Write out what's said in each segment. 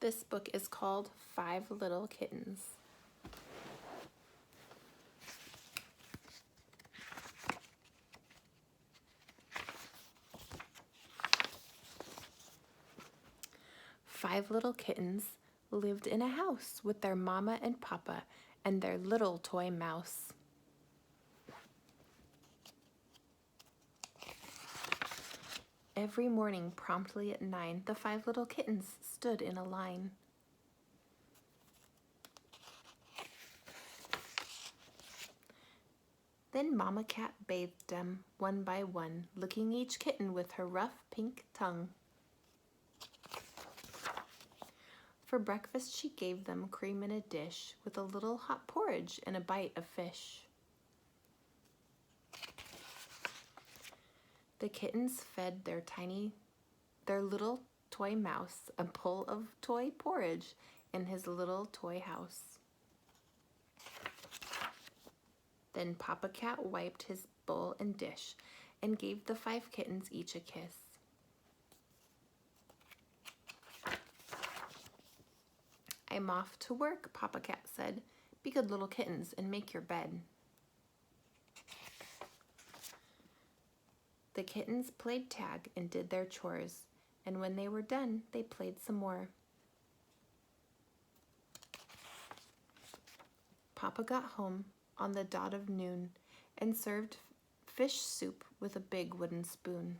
This book is called 5 Little Kittens. Five little kittens lived in a house with their mama and papa and their little toy mouse. Every morning, promptly at 9, the 5 little kittens stood in a line. Then Mama Cat bathed them one by one, licking each kitten with her rough pink tongue. For breakfast, she gave them cream in a dish with a little hot porridge and a bite of fish. The kittens fed their little toy mouse a bowl of toy porridge in his little toy house. Then Papa Cat wiped his bowl and dish and gave the 5 kittens each a kiss. I'm off to work, Papa Cat said. Be good little kittens and make your bed. The kittens played tag and did their chores, and when they were done, they played some more. Papa got home on the dot of noon and served fish soup with a big wooden spoon.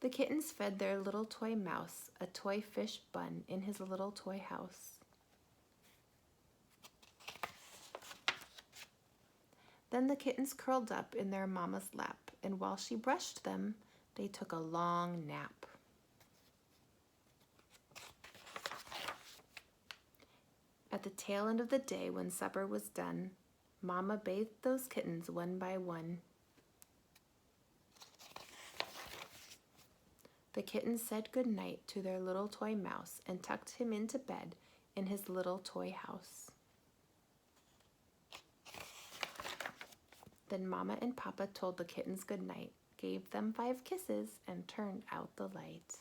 The kittens fed their little toy mouse a toy fish bun in his little toy house. Then the kittens curled up in their mama's lap, and while she brushed them, they took a long nap. At the tail end of the day, when supper was done, Mama bathed those kittens one by one. The kittens said good night to their little toy mouse and tucked him into bed in his little toy house. Then Mama and Papa told the kittens good night, gave them 5 kisses, and turned out the light.